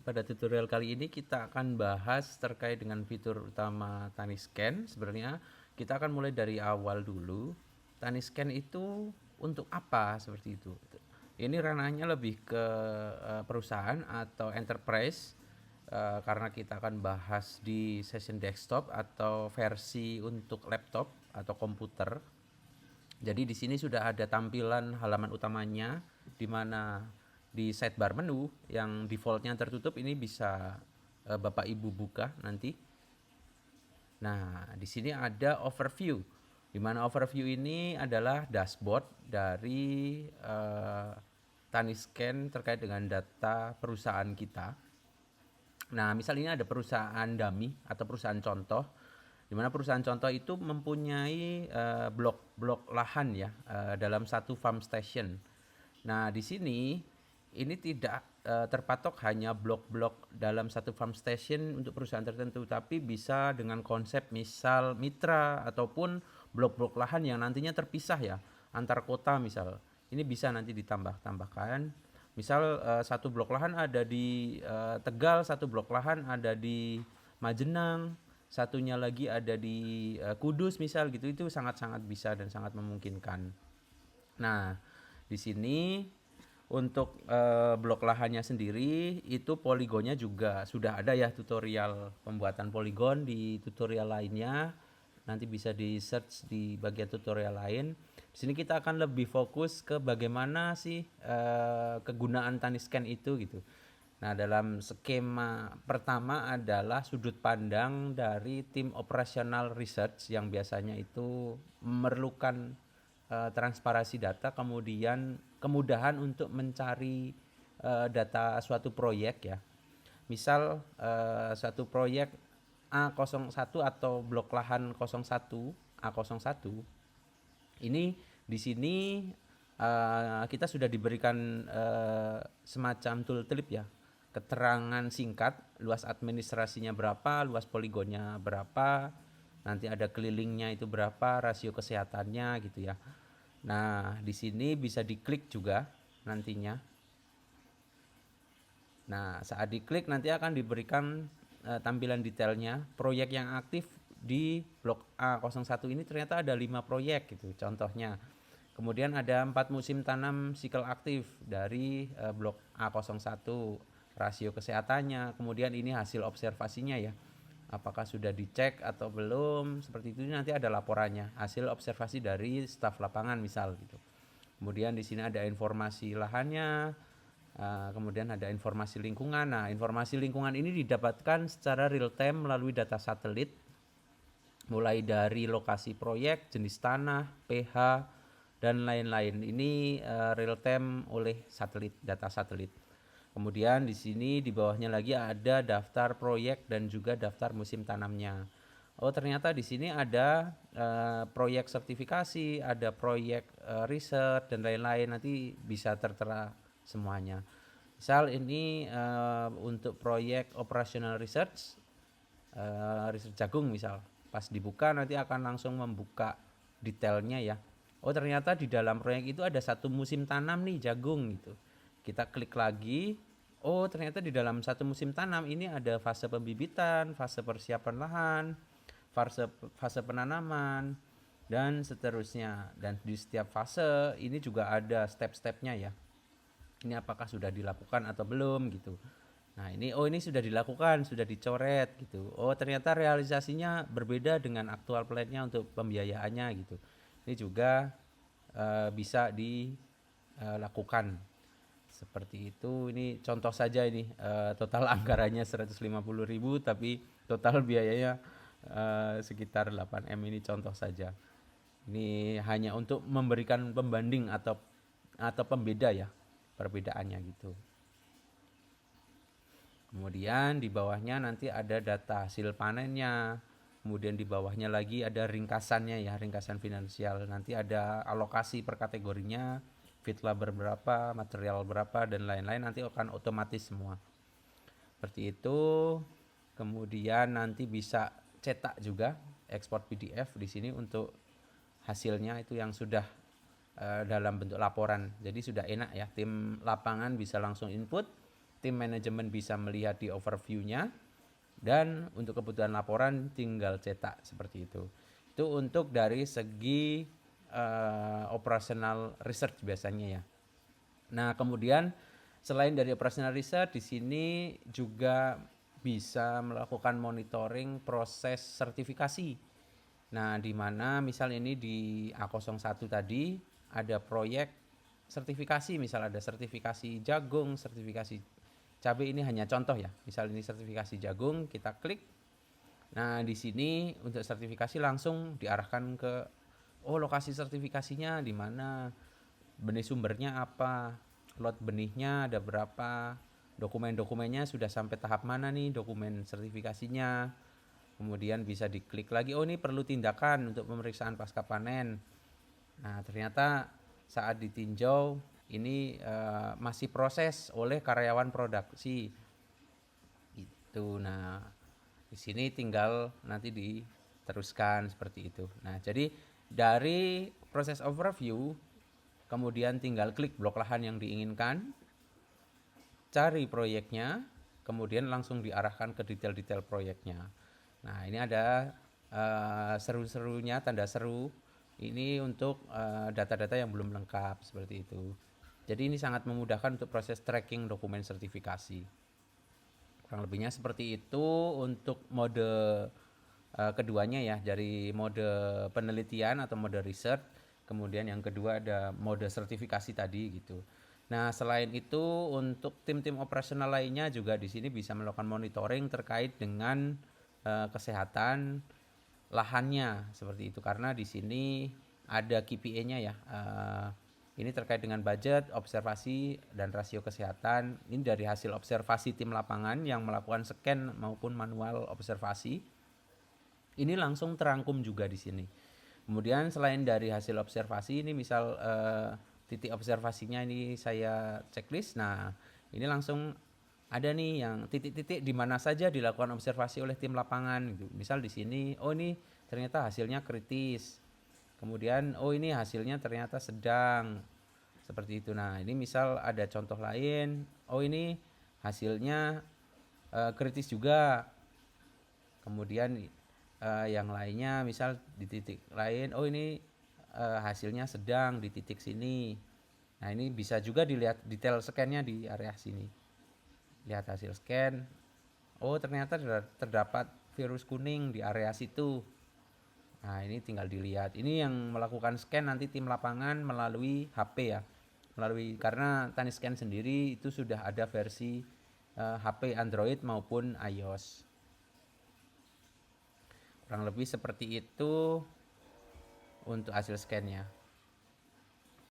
Pada tutorial kali ini kita akan bahas terkait dengan fitur utama TaniScan. Sebenarnya kita akan mulai dari awal dulu. TaniScan itu untuk apa seperti itu? Ini ranahnya lebih ke perusahaan atau enterprise, karena kita akan bahas di session desktop atau versi untuk laptop atau komputer. Jadi di sini sudah ada tampilan halaman utamanya, di mana di sidebar menu yang defaultnya tertutup ini bisa Bapak Ibu buka nanti. Nah, di sini ada overview, di mana overview ini adalah dashboard dari TaniScan terkait dengan data perusahaan kita. Nah, misal ini ada perusahaan dummy atau perusahaan contoh, di mana perusahaan contoh itu mempunyai blok-blok lahan ya, dalam satu farm station. Nah, di sini ini tidak terpatok hanya blok-blok dalam satu farm station untuk perusahaan tertentu, tapi bisa dengan konsep misal mitra ataupun blok-blok lahan yang nantinya terpisah ya, antar kota misal. Ini bisa nanti ditambah-tambahkan. Misal satu blok lahan ada di Tegal, satu blok lahan ada di Majenang, satunya lagi ada di Kudus misal gitu. Itu sangat-sangat bisa dan sangat memungkinkan. Nah, di sini untuk blok lahannya sendiri itu poligonnya juga sudah ada ya, tutorial pembuatan poligon di tutorial lainnya. Nanti bisa di search di bagian tutorial lain. Di sini kita akan lebih fokus ke bagaimana sih kegunaan TaniScan itu gitu. Nah, dalam skema pertama adalah sudut pandang dari tim operasional research yang biasanya itu memerlukan transparansi data, kemudian kemudahan untuk mencari data suatu proyek ya. Misal suatu proyek A01 atau blok lahan 01 A01 ini, di sini kita sudah diberikan semacam tooltip ya, keterangan singkat, luas administrasinya berapa, luas poligonnya berapa, nanti ada kelilingnya itu berapa, rasio kesehatannya gitu ya. Nah, di sini bisa diklik juga nantinya. Nah, saat diklik nanti akan diberikan tampilan detailnya. Proyek yang aktif di blok A01 ini ternyata ada 5 proyek gitu contohnya. Kemudian ada 4 musim tanam sikel aktif dari blok A01, rasio kesehatannya. Kemudian ini hasil observasinya ya. Apakah sudah dicek atau belum? Seperti itu nanti ada laporannya, hasil observasi dari staf lapangan misal gitu. Kemudian di sini ada informasi lahannya, kemudian ada informasi lingkungan. Nah, informasi lingkungan ini didapatkan secara real time melalui data satelit, mulai dari lokasi proyek, jenis tanah, pH, dan lain-lain. Ini real time oleh satelit, data satelit. Kemudian di sini di bawahnya lagi ada daftar proyek dan juga daftar musim tanamnya. Oh, ternyata di sini ada proyek sertifikasi, ada proyek riset dan lain-lain. Nanti bisa tertera semuanya. Misal ini untuk proyek operational research, riset jagung misal. Pas dibuka nanti akan langsung membuka detailnya ya. Oh, ternyata di dalam proyek itu ada satu musim tanam nih jagung gitu. Kita klik lagi. Oh, ternyata di dalam satu musim tanam ini ada fase pembibitan, fase persiapan lahan, fase fase penanaman, dan seterusnya. Dan di setiap fase ini juga ada step-stepnya ya. Ini apakah sudah dilakukan atau belum gitu. Nah, ini sudah dilakukan, sudah dicoret gitu. Oh, ternyata realisasinya berbeda dengan aktual plan-nya untuk pembiayaannya gitu. Ini juga bisa dilakukan seperti itu. Ini contoh saja, ini total anggarannya 150.000 tapi total biayanya sekitar 8M. Ini contoh saja. Ini hanya untuk memberikan pembanding atau pembeda ya, perbedaannya gitu. Kemudian di bawahnya nanti ada data hasil panennya. Kemudian di bawahnya lagi ada ringkasannya ya, ringkasan finansial. Nanti ada alokasi per kategorinya, feed labor berapa, material berapa, dan lain-lain. Nanti akan otomatis semua. Seperti itu. Kemudian nanti bisa cetak juga, ekspor PDF di sini untuk hasilnya itu yang sudah dalam bentuk laporan. Jadi sudah enak ya, tim lapangan bisa langsung input, tim manajemen bisa melihat di overview-nya, dan untuk kebutuhan laporan tinggal cetak seperti itu. Itu untuk dari segi operational research biasanya ya. Nah, kemudian selain dari operational research, di sini juga bisa melakukan monitoring proses sertifikasi. Nah, di mana misal ini di A01 tadi ada proyek sertifikasi, misal ada sertifikasi jagung, sertifikasi cabai, ini hanya contoh ya. Misal ini sertifikasi jagung, kita klik. Nah, di sini untuk sertifikasi langsung diarahkan ke lokasi sertifikasinya di mana, benih sumbernya apa, lot benihnya ada berapa, dokumen-dokumennya sudah sampai tahap mana nih dokumen sertifikasinya. Kemudian bisa diklik lagi, ini perlu tindakan untuk pemeriksaan pasca panen. Nah, ternyata saat ditinjau ini masih proses oleh karyawan produksi. Itu. Nah, di sini tinggal nanti diteruskan seperti itu. Nah, jadi dari proses overview, kemudian tinggal klik blok lahan yang diinginkan, cari proyeknya, kemudian langsung diarahkan ke detail-detail proyeknya. Nah, ini ada seru-serunya, tanda seru. Ini untuk data-data yang belum lengkap seperti itu. Jadi ini sangat memudahkan untuk proses tracking dokumen sertifikasi. Kurang lebihnya seperti itu untuk mode keduanya ya, dari mode penelitian atau mode research. Kemudian yang kedua ada mode sertifikasi tadi gitu. Nah, selain itu untuk tim-tim operasional lainnya juga di sini bisa melakukan monitoring terkait dengan kesehatan lahannya seperti itu, karena di sini ada KPI-nya ya. Ini terkait dengan budget, observasi, dan rasio kesehatan. Ini dari hasil observasi tim lapangan yang melakukan scan maupun manual observasi. Ini langsung terangkum juga di sini. Kemudian selain dari hasil observasi, ini misal titik observasinya ini saya checklist. Nah, ini langsung ada nih yang titik-titik di mana saja dilakukan observasi oleh tim lapangan gitu. Misal di sini, ini ternyata hasilnya kritis. Kemudian ini hasilnya ternyata sedang. Seperti itu. Nah, ini misal ada contoh lain, ini hasilnya kritis juga. Kemudian yang lainnya misal di titik lain, ini hasilnya sedang di titik sini. Nah, ini bisa juga dilihat detail scan-nya di area sini. Lihat hasil scan. Ternyata terdapat virus kuning di area situ. Nah, ini tinggal dilihat. Ini yang melakukan scan nanti tim lapangan melalui HP ya. Karena TaniScan sendiri itu sudah ada versi HP Android maupun iOS. Kurang lebih seperti itu untuk hasil scan-nya.